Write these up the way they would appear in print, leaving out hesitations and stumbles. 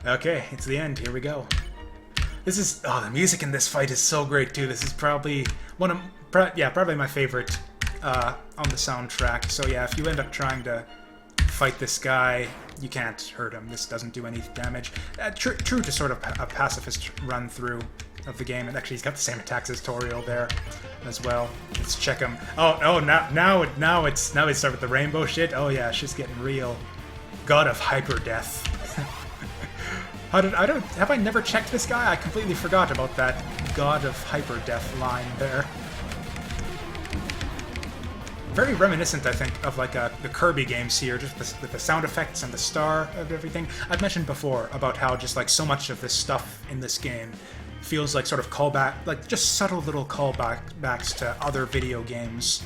Okay, it's the end. Here we go. This is... Oh, the music in this fight is so great, too. This is probably one of... yeah, probably my favorite on the soundtrack. So yeah, if you end up trying to fight this guy, you can't hurt him. This doesn't do any damage. True to sort of a pacifist run-through of the game. And actually, he's got the same attacks as Toriel there as well. Let's check him. Oh, now we start with the rainbow shit. Oh yeah, shit's getting real. God of Hyper Death. Have I never checked this guy? I completely forgot about that God of Hyper Death line there. Very reminiscent, I think, of like the Kirby games here, just with the sound effects and the star of everything. I've mentioned before about how just like so much of this stuff in this game feels like sort of callback, like just subtle little callbacks to other video games.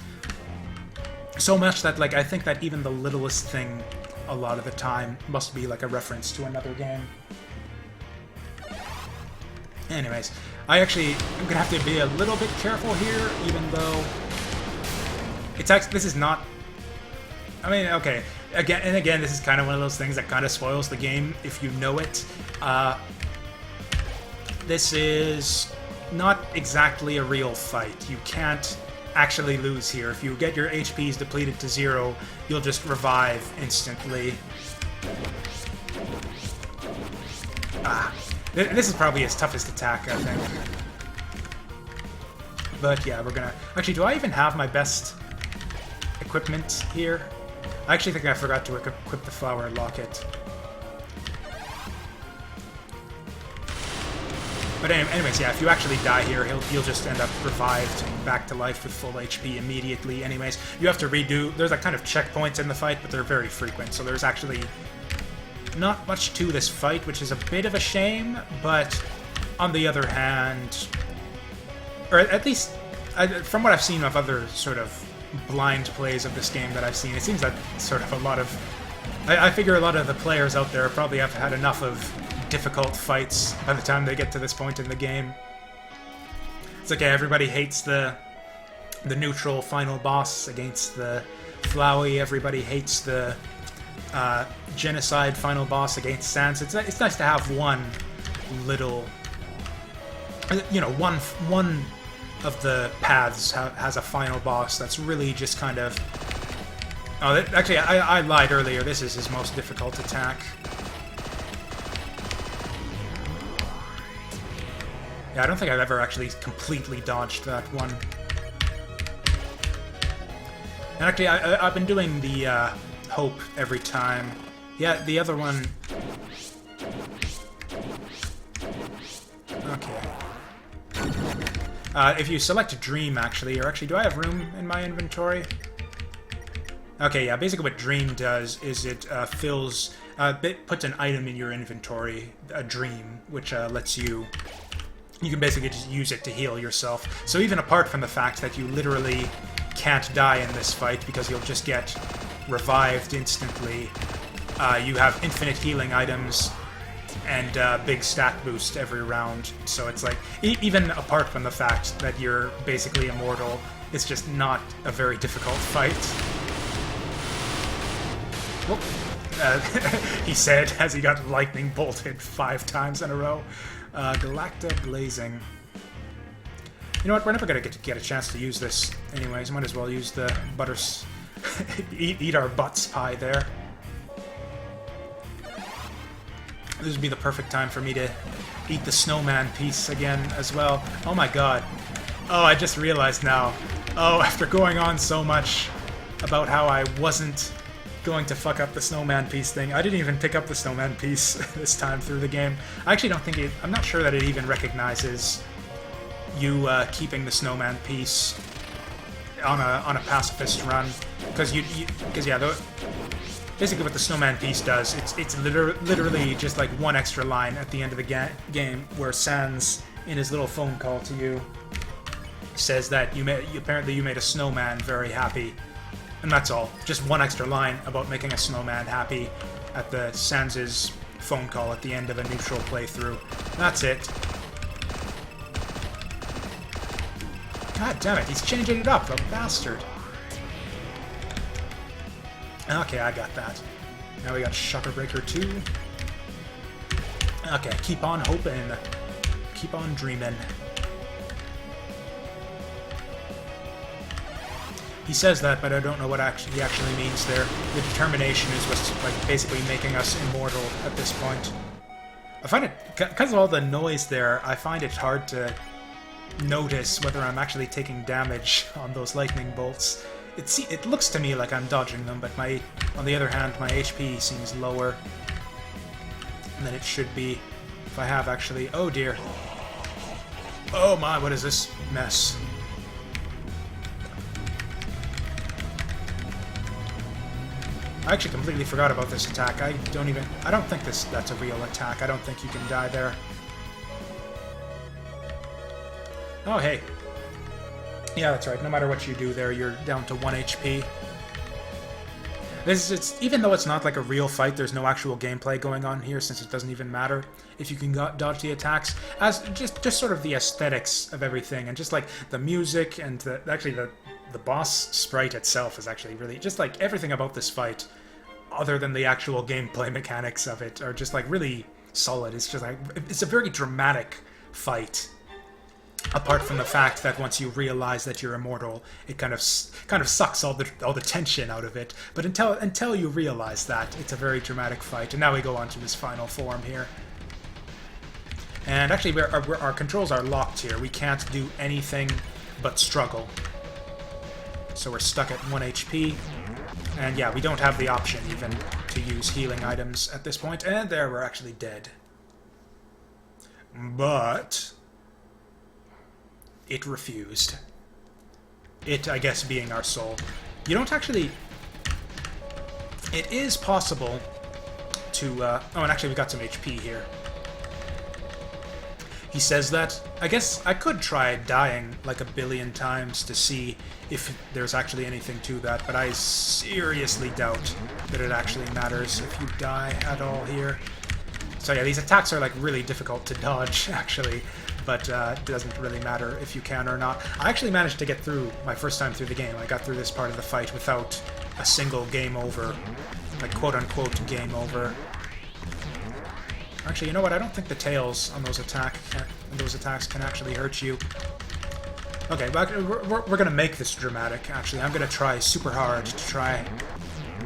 So much that like I think that even the littlest thing a lot of the time must be like a reference to another game. Anyways, I'm gonna have to be a little bit careful here, even though it's actually, this is not, I mean, okay, again, this is kind of one of those things that kind of spoils the game if you know it. This is not exactly a real fight. You can't actually lose here. If you get your HPs depleted to 0, you'll just revive instantly. This is probably his toughest attack, I think. But yeah, we're gonna... Actually, do I even have my best equipment here? I actually think I forgot to equip the flower locket. But anyways, yeah, if you actually die here, you'll just end up revived back to life with full HP immediately. Anyways, you have to redo... There's like kind of checkpoints in the fight, but they're very frequent, so there's actually not much to this fight, which is a bit of a shame, but on the other hand... Or at least, from what I've seen of other sort of blind plays of this game that I've seen, it seems that sort of a lot of... I figure a lot of the players out there probably have had enough of difficult fights by the time they get to this point in the game. It's like, yeah, everybody hates the neutral final boss against the Flowey, everybody hates the genocide final boss against Sans. It's nice to have one little... You know, one of the paths has a final boss that's really just kind of... Oh, actually, I lied earlier. This is his most difficult attack. Yeah, I don't think I've ever actually completely dodged that one. And actually, I've been doing the hope every time. Yeah, the other one... Okay. If you select Dream, actually, or actually, do I have room in my inventory? Okay, yeah, basically what Dream does is it puts an item in your inventory, a Dream, which lets you... You can basically just use it to heal yourself. So even apart from the fact that you literally can't die in this fight because you'll just get revived instantly, you have infinite healing items and big stat boost every round. So it's like, even apart from the fact that you're basically immortal, it's just not a very difficult fight. Whoop. He said as he got lightning bolted 5 times in a row. Galacta Blazing. You know what? We're never gonna get a chance to use this anyways. Might as well use the butters. eat our butts pie there. This would be the perfect time for me to eat the snowman piece again as well. Oh my god. Oh, I just realized now. Oh, after going on so much about how I wasn't going to fuck up the snowman piece thing, I didn't even pick up the snowman piece this time through the game. I actually don't think it... I'm not sure that it even recognizes you keeping the snowman piece on a pacifist run, because yeah, basically what the snowman piece does, it's literally just like one extra line at the end of the game where Sans, in his little phone call to you, says that apparently you made a snowman very happy. And that's all. Just one extra line about making a snowman happy at the Sans' phone call at the end of a neutral playthrough. That's it. God damn it, he's changing it up, the bastard. Okay, I got that. Now we got Shocker Breaker 2. Okay, keep on hoping. Keep on dreaming. He says that, but I don't know what he actually means there. The determination is what's like basically making us immortal at this point. I find it, because of all the noise there, I find it hard to notice whether I'm actually taking damage on those lightning bolts. It looks to me like I'm dodging them, but on the other hand, my HP seems lower than it should be. If I have actually... Oh dear. Oh my, what is this mess? I actually completely forgot about this attack. I don't think that's a real attack. I don't think you can die there. Oh, hey. Yeah, that's right. No matter what you do there, you're down to 1 HP. Even though it's not like a real fight, there's no actual gameplay going on here, since it doesn't even matter if you can dodge the attacks. As just sort of the aesthetics of everything, and just like the music and the boss sprite itself is actually really just like everything about this fight, other than the actual gameplay mechanics of it, are just like really solid. It's just like it's a very dramatic fight. Apart from the fact that once you realize that you're immortal, it kind of sucks all the tension out of it. But until you realize that, it's a very dramatic fight. And now we go on to his final form here. And actually, our controls are locked here. We can't do anything but struggle. So we're stuck at 1 HP. And yeah, we don't have the option even to use healing items at this point. And there, we're actually dead. But it refused. It, I guess, being our soul. You don't actually... It is possible to... Oh, and actually we got some HP here. He says that. I guess I could try dying like 1 billion times to see if there's actually anything to that, but I seriously doubt that it actually matters if you die at all here. So yeah, these attacks are like really difficult to dodge, actually. But it doesn't really matter if you can or not. I actually managed to get through my first time through the game. I got through this part of the fight without a single game over. Like, quote-unquote game over. Actually, you know what? I don't think the tails on those attacks can actually hurt you. Okay, but we're going to make this dramatic, actually. I'm going to try super hard to try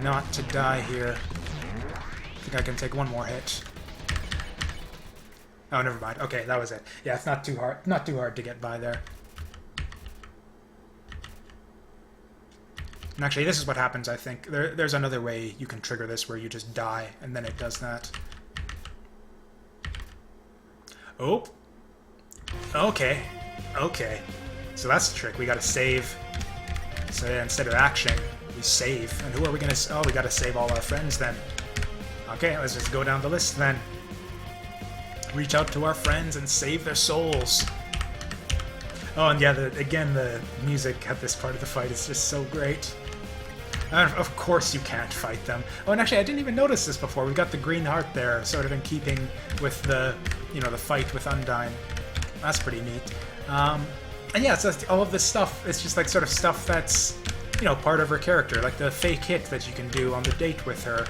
not to die here. I think I can take one more hit. Oh, never mind. Okay, that was it. Yeah, it's not too hard to get by there. And actually, this is what happens, I think. There's another way you can trigger this where you just die, and then it does that. Oh. Okay. Okay. So that's the trick. We gotta save. So yeah, instead of action, we save. And who are we gonna... Oh, we gotta save all our friends then. Okay, let's just go down the list then. Reach out to our friends and save their souls. Oh, and yeah, again, the music at this part of the fight is just so great. Of course you can't fight them. Oh, and actually, I didn't even notice this before. We've got the green heart there, sort of in keeping with the, the fight with Undyne. That's pretty neat. And yeah, so all of this stuff, it's just like sort of stuff that's, part of her character, like the fake hit that you can do on the date with her.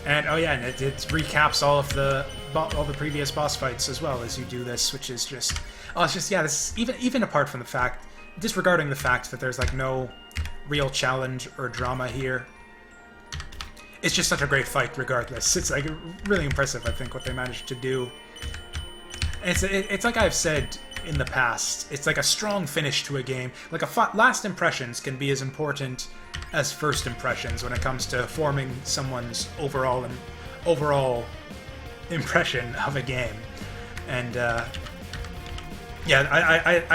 And oh yeah, and it recaps all the previous boss fights as well as you do this, which is just this even apart from the fact, disregarding the fact that there's like no real challenge or drama here. It's just such a great fight regardless. It's like really impressive, I think, what they managed to do. And it's like I've said in the past, it's like a strong finish to a game. Like last impressions can be as important as first impressions when it comes to forming someone's overall impression of a game. And I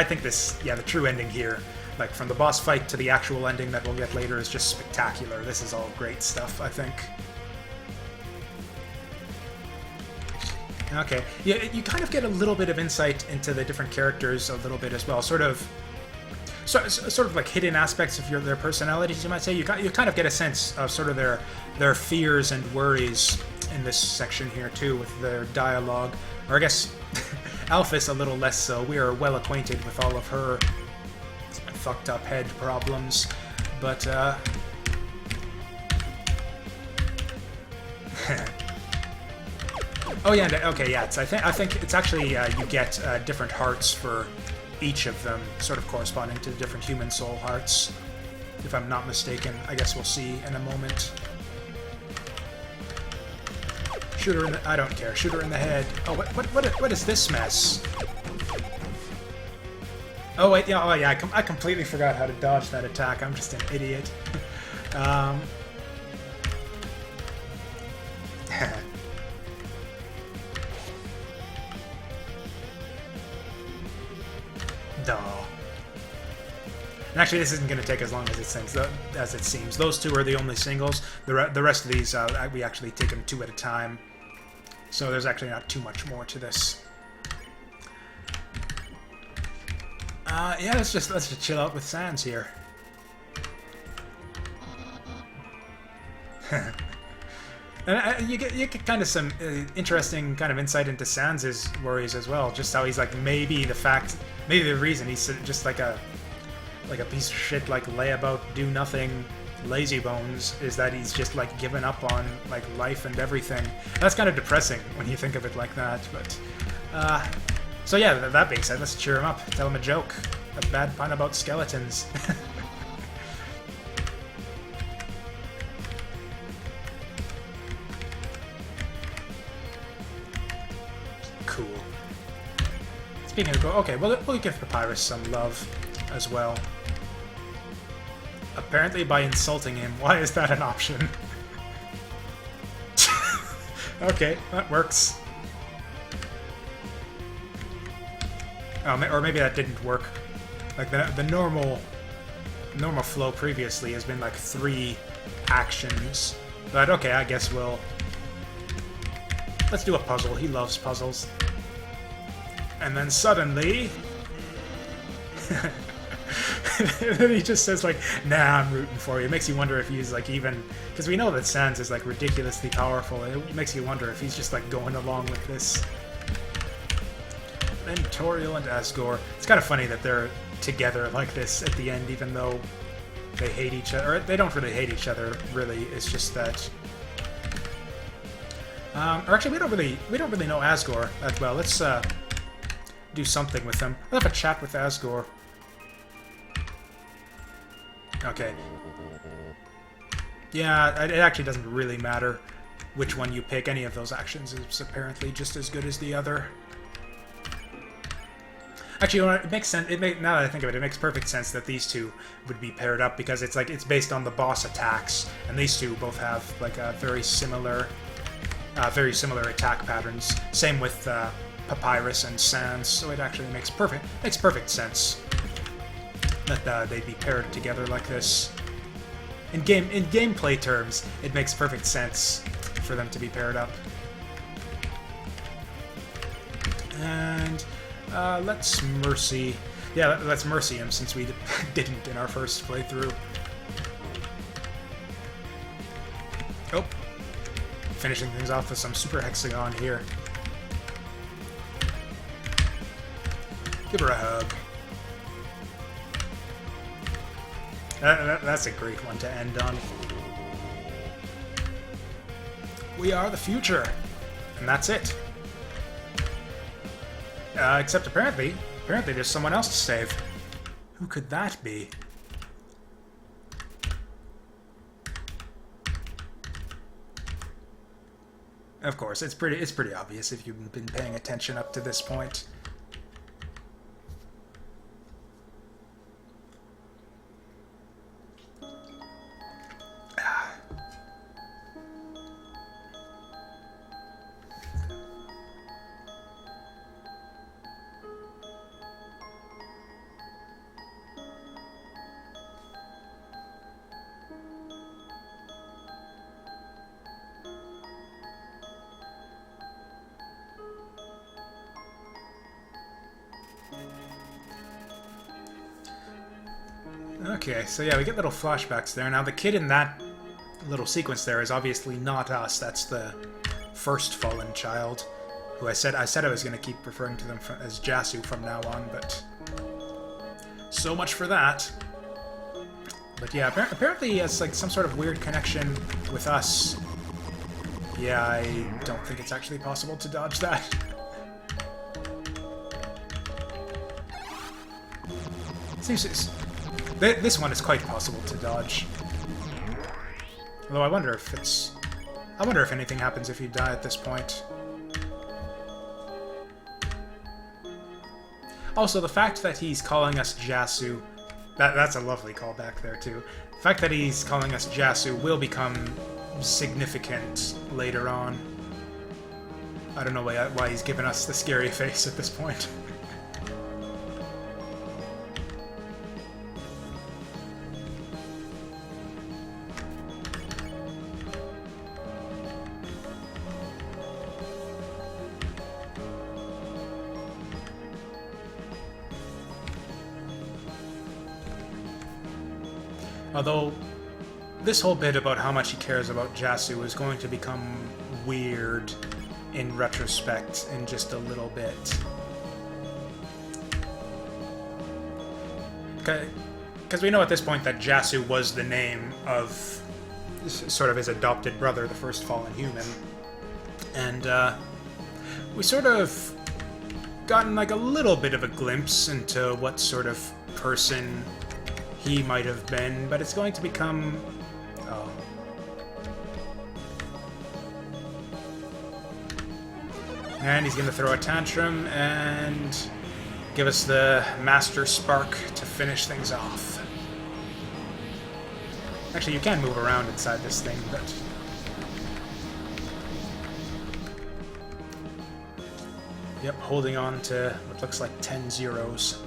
think the true ending here, like from the boss fight to the actual ending that we'll get later, is just spectacular. This is all great stuff, I think. Okay, yeah, you kind of get a little bit of insight into the different characters a little bit as well, sort of like hidden aspects of their personalities, you might say. You kind of get a sense of sort of their fears and worries in this section here too, with their dialogue. Or I guess Alphys a little less so. We are well acquainted with all of her fucked up head problems, but Oh yeah, okay, yeah. I think it's actually you get different hearts for each of them, sort of corresponding to the different human soul hearts. If I'm not mistaken, I guess we'll see in a moment. Shoot her in the... I don't care. Shoot her in the head. Oh, what is this mess? Oh, wait, yeah, oh, yeah, I completely forgot how to dodge that attack. I'm just an idiot. Duh. And actually, this isn't going to take as long as it seems. Those two are the only singles. The rest of these, we actually take them two at a time. So there's actually not too much more to this. Yeah, let's just chill out with Sans here. And you get kind of some interesting kind of insight into Sans's worries as well. Just how he's like maybe the reason he's just like a piece of shit, like layabout, do nothing, lazy bones, is that he's just like given up on like life and everything. That's kind of depressing when you think of it like that. But so yeah, that being said, let's cheer him up. Tell him a joke, a bad pun about skeletons. Cool. Speaking of, okay, well, we'll give Papyrus some love as well. Apparently by insulting him. Why is that an option? Okay, that works. Oh, or maybe that didn't work. Like the normal flow previously has been like 3 actions. But okay, I guess let's do a puzzle. He loves puzzles. And then suddenly... and then he just says like, nah, I'm rooting for you. It makes you wonder if he's like even... Because we know that Sans is like ridiculously powerful. It makes you wonder if he's just like going along with this. Then Toriel and Asgore. It's kind of funny that they're together like this at the end, even though they hate each other. Or they don't really hate each other, really. It's just that... or actually, we don't really know Asgore that well. Let's do something with him. Let's have a chat with Asgore. Okay. Yeah, it actually doesn't really matter which one you pick. Any of those actions is apparently just as good as the other. Actually, you know what, it makes sense. Now that I think of it, it makes perfect sense that these two would be paired up because it's like it's based on the boss attacks, and these two both have like a very similar attack patterns. Same with Papyrus and Sans, so it actually makes perfect sense that they'd be paired together like this. In gameplay terms, it makes perfect sense for them to be paired up. And let's mercy. Yeah, let's mercy him since we didn't in our first playthrough. Oh, finishing things off with some super hexagon here. Give her a hug. That's a great one to end on. We are the future. And that's it. Except apparently there's someone else to save. Who could that be? Of course, it's pretty obvious if you've been paying attention up to this point. Okay, so yeah, we get little flashbacks there. Now, the kid in that little sequence there is obviously not us. That's the first fallen child, who I said I was going to keep referring to them as Jasu from now on, but so much for that. But yeah, apparently he has like some sort of weird connection with us. Yeah, I don't think it's actually possible to dodge that. This one is quite possible to dodge. Although I wonder if it's... I wonder if anything happens if you die at this point. Also, the fact that he's calling us Jasu... That's a lovely callback there, too. The fact that he's calling us Jasu will become significant later on. I don't know why he's giving us the scary face at this point. Although, this whole bit about how much he cares about Jasu is going to become weird in retrospect in just a little bit. Because we know at this point that Jasu was the name of sort of his adopted brother, the first fallen human. And we sort of gotten like a little bit of a glimpse into what sort of person he might have been, but it's going to become... Oh. And he's going to throw a tantrum and give us the Master Spark to finish things off. Actually, you can move around inside this thing, but... Yep, holding on to what looks like 10 zeros.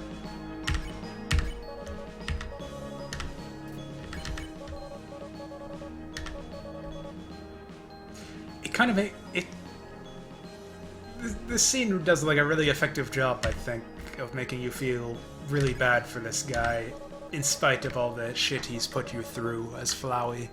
Kind of this scene does like a really effective job, I think, of making you feel really bad for this guy, in spite of all the shit he's put you through as Flowey.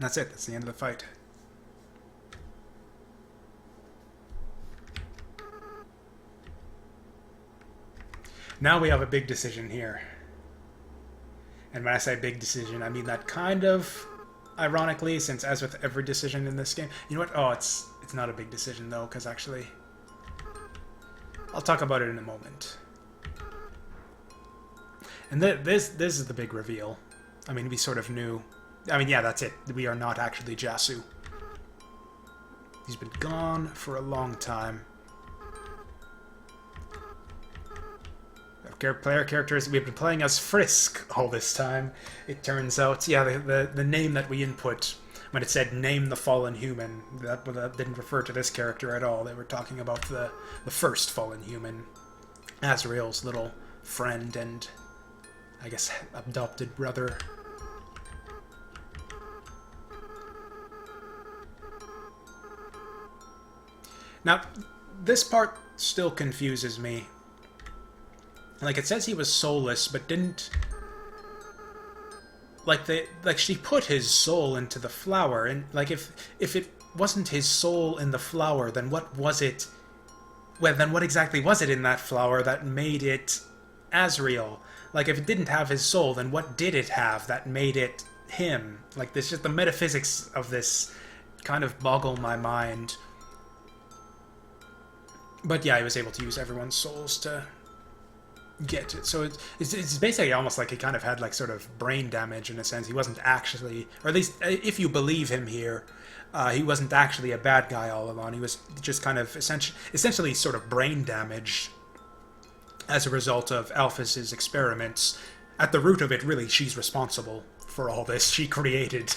That's it. That's the end of the fight. Now we have a big decision here. And when I say big decision, I mean that kind of ironically, since as with every decision in this game... You know what? Oh, it's not a big decision, though, because actually... I'll talk about it in a moment. And this is the big reveal. I mean, we sort of knew... I mean, yeah, that's it. We are not actually Jasu. He's been gone for a long time. Player characters, we've been playing as Frisk all this time. It turns out, yeah, the name that we input when it said "name the fallen human," that didn't refer to this character at all. They were talking about the first fallen human, Azrael's little friend and, I guess, adopted brother. Now, this part still confuses me. Like, it says he was soulless, but didn't... Like, she put his soul into the flower, and, like, if it wasn't his soul in the flower, then what was it... Well, then what exactly was it in that flower that made it Azrael? Like, if it didn't have his soul, then what did it have that made it him? Like, this just the metaphysics of this kind of boggle my mind. But yeah, he was able to use everyone's souls to... get it. So it's basically almost like he kind of had like sort of brain damage in a sense. He wasn't actually, or at least if you believe him here, he wasn't actually a bad guy all along. He was just kind of essentially sort of brain damaged as a result of Alphys's experiments. At the root of it, really, she's responsible for all this. She created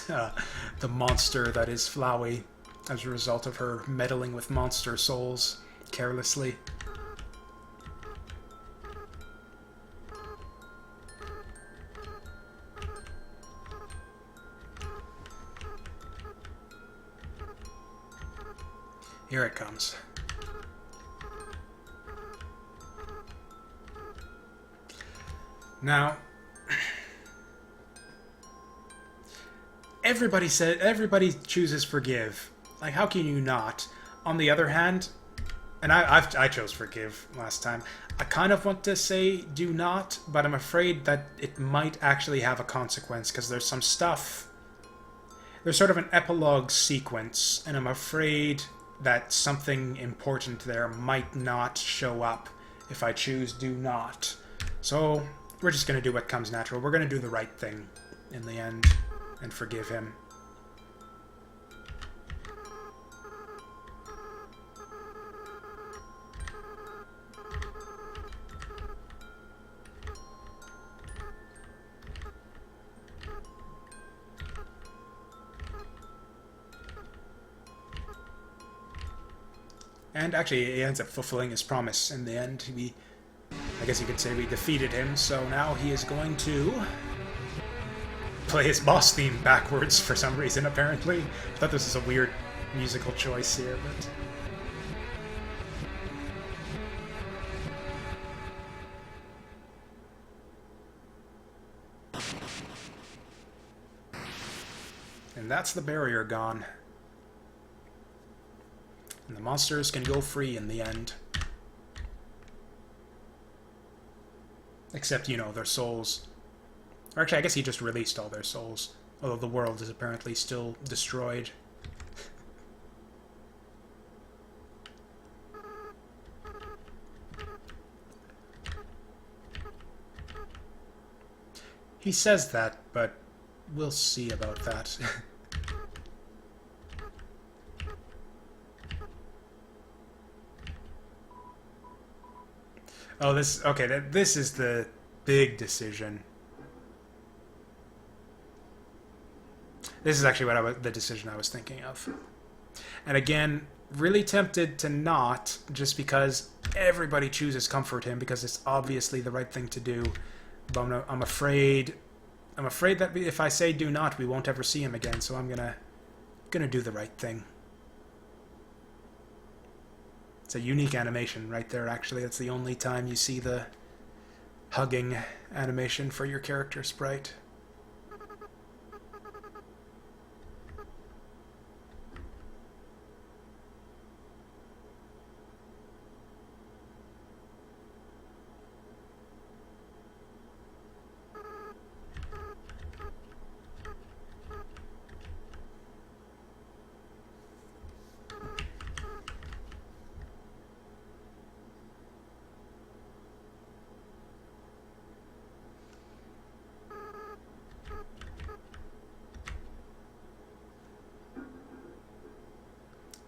the monster that is Flowey as a result of her meddling with monster souls carelessly. Here it comes. Now, everybody chooses forgive. Like, how can you not? On the other hand, And I chose forgive last time. I kind of want to say do not, but I'm afraid that it might actually have a consequence, because there's some stuff... There's sort of an epilogue sequence, and I'm afraid that something important there might not show up if I choose do not. So we're just going to do what comes natural. We're going to do the right thing in the end and forgive him. And actually, he ends up fulfilling his promise in the end. I guess you could say we defeated him, so now he is going to play his boss theme backwards for some reason, apparently. I thought this was a weird musical choice here, but... And that's the barrier gone. And the monsters can go free in the end. Except, you know, their souls. Or actually, I guess he just released all their souls. Although the world is apparently still destroyed. He says that, but we'll see about that. Oh, this is the big decision. This is actually the decision I was thinking of. And again, really tempted to not, just because everybody chooses comfort him, because it's obviously the right thing to do. But I'm afraid that if I say do not, we won't ever see him again, so I'm gonna do the right thing. It's a unique animation right there, actually. It's the only time you see the hugging animation for your character sprite.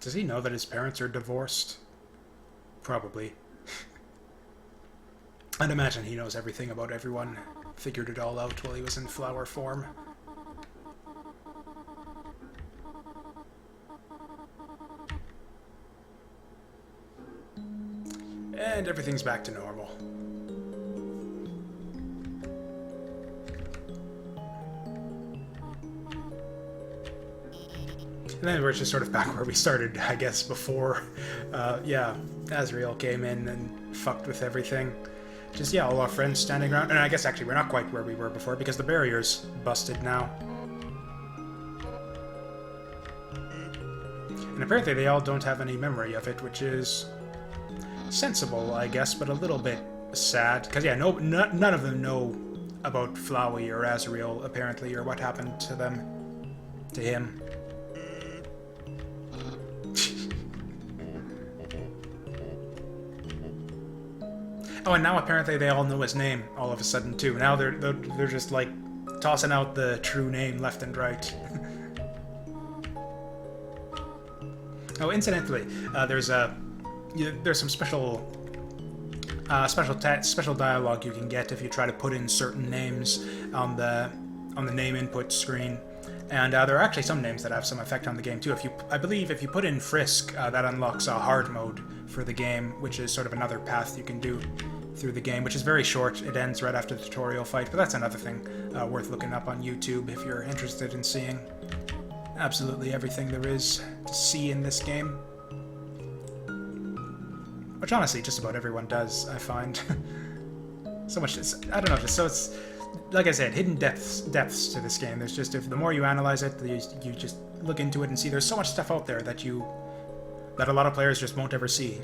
Does he know that his parents are divorced? Probably. I'd imagine he knows everything about everyone. Figured it all out while he was in flower form. And everything's back to normal. And then we're just sort of back where we started, I guess, before, yeah, Azrael came in and fucked with everything. Just, yeah, all our friends standing around. And I guess, actually, we're not quite where we were before, because the barrier's busted now. And apparently they all don't have any memory of it, which is sensible, I guess, but a little bit sad. Because, yeah, none of them know about Flowey or Azrael, apparently, or what happened to them, to him. Oh, and now apparently they all know his name all of a sudden too. Now they're just like tossing out the true name left and right. Oh, incidentally, there's some special dialogue you can get if you try to put in certain names on the name input screen. And there are actually some names that have some effect on the game too. I believe if you put in Frisk, that unlocks a hard mode for the game, which is sort of another path you can do through the game, which is very short. It ends right after the tutorial fight, but that's another thing worth looking up on YouTube if you're interested in seeing absolutely everything there is to see in this game. Which honestly, just about everyone does, I find. So much, I don't know, so it's, like I said, hidden depths to this game. There's just, the more you analyze it, you just look into it and see there's so much stuff out there that a lot of players just won't ever see.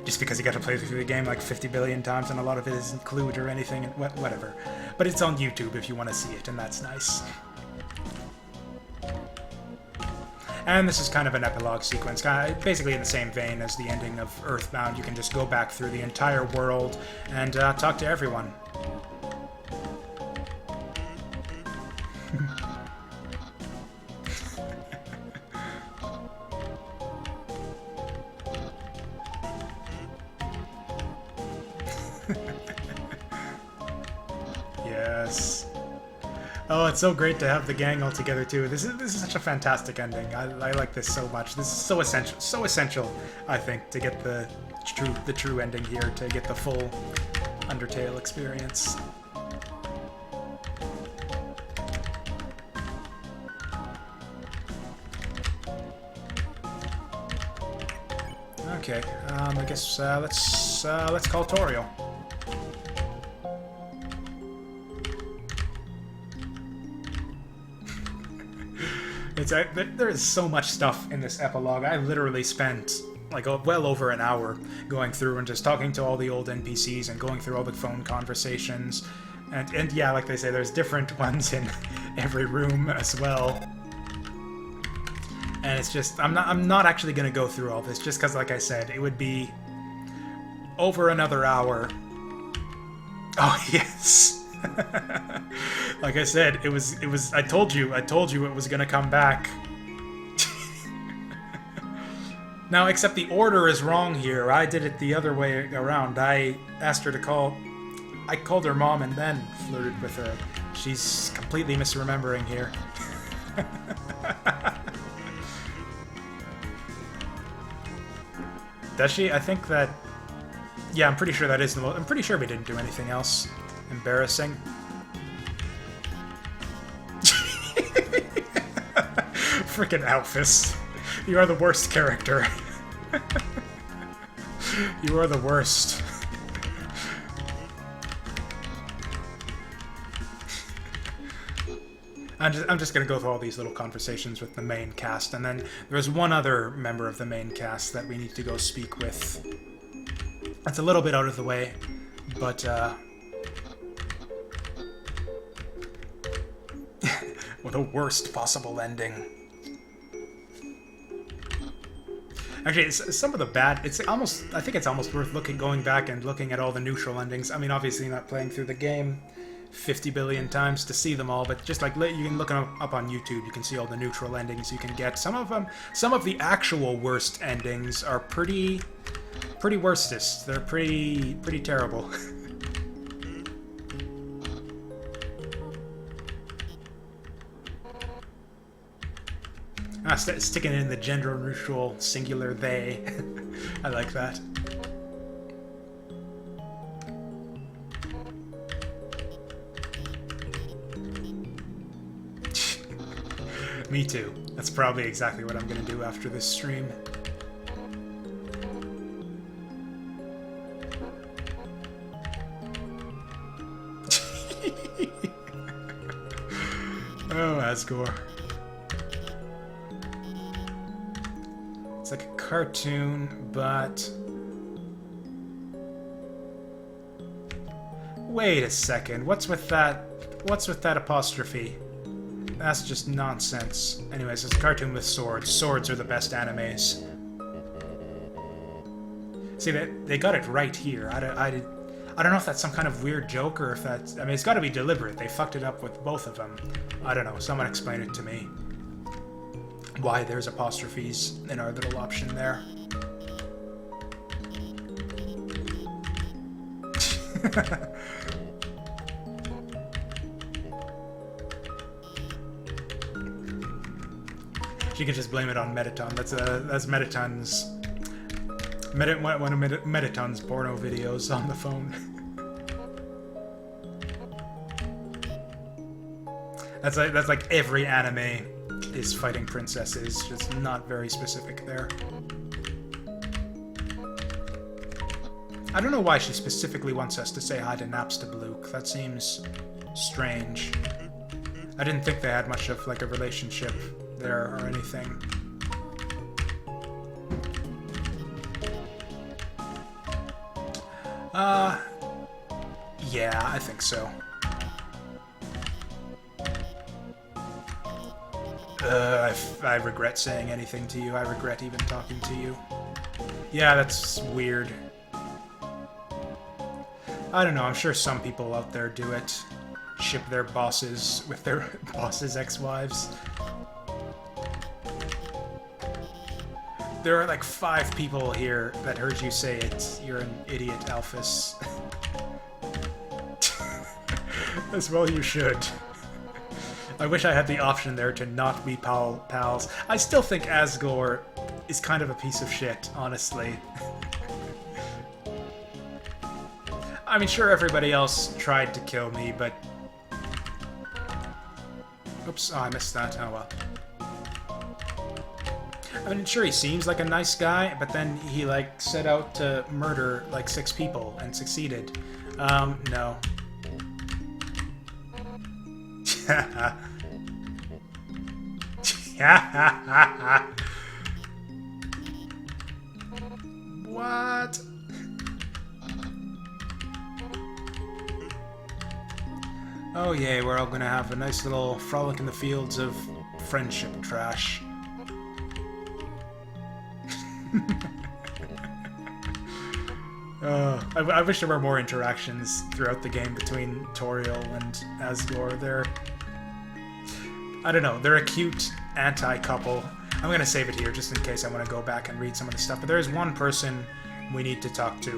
just because you got to play through the game like 50 billion times and a lot of it isn't clued or anything, and whatever. But it's on YouTube if you want to see it, and that's nice. And this is kind of an epilogue sequence, basically in the same vein as the ending of Earthbound. You can just go back through the entire world and talk to everyone. Yes. Oh, it's so great to have the gang all together too. This is such a fantastic ending. I like this so much. This is so essential, I think, to get the true ending here, to get the full Undertale experience. Okay, I guess let's call Toriel. There is so much stuff in this epilogue. I literally spent like well over an hour going through and just talking to all the old NPCs and going through all the phone conversations. And yeah, like they say, there's different ones in every room as well. And it's just, I'm not actually going to go through all this, just because, like I said, it would be over another hour. Oh, yes. Like I said, it was, I told you it was going to come back. Now, except the order is wrong here. I did it the other way around. I asked her to call, I called her mom and then flirted with her. She's completely misremembering here. Does she? I think that... Yeah, I'm pretty sure that is the most... I'm pretty sure we didn't do anything else embarrassing. Frickin' Alphys. You are the worst character. You are the worst. I'm just gonna go through all these little conversations with the main cast, and then there's one other member of the main cast that we need to go speak with. That's a little bit out of the way, but what a worst possible ending. Actually, some of the bad... I think it's almost worth going back and looking at all the neutral endings. I mean, obviously not playing through the game 50 billion times to see them all, but just like you can look them up on YouTube, you can see all the neutral endings you can get. Some of the actual worst endings are pretty worstest. They're pretty terrible. Sticking in the gender neutral singular they. I like that. Me too. That's probably exactly what I'm gonna do after this stream. Oh, Asgore. It's like a cartoon, but... Wait a second, what's with that apostrophe? That's just nonsense. Anyways, it's a cartoon with swords. Swords are the best animes. See, they got it right here. I don't know if that's some kind of weird joke or if that's... I mean, it's got to be deliberate. They fucked it up with both of them. I don't know. Someone explain it to me. Why there's apostrophes in our little option there. You can just blame it on Mettaton. That's Mettaton's... one of Mettaton's porno videos on the phone. That's like every anime is fighting princesses, just not very specific there. I don't know why she specifically wants us to say hi to Napstablook. That seems strange. I didn't think they had much of like a relationship there or anything. Yeah, I think so. I regret saying anything to you. I regret even talking to you. Yeah, that's weird. I don't know, I'm sure some people out there do it. Ship their bosses with their bosses' ex-wives. There are like 5 people here that heard you say it. You're an idiot, Alphys. As well you should. I wish I had the option there to not be pals. I still think Asgore is kind of a piece of shit, honestly. I mean, sure, everybody else tried to kill me, but... Oops, oh, I missed that. Oh, well. I mean, sure, he seems like a nice guy, but then he, like, set out to murder, like, 6 people and succeeded. No. What? Oh yay, we're all gonna have a nice little frolic in the fields of friendship trash. I wish there were more interactions throughout the game between Toriel and Asgore. I don't know, they're a cute anti-couple. I'm gonna save it here just in case I want to go back and read some of the stuff, but there is one person we need to talk to.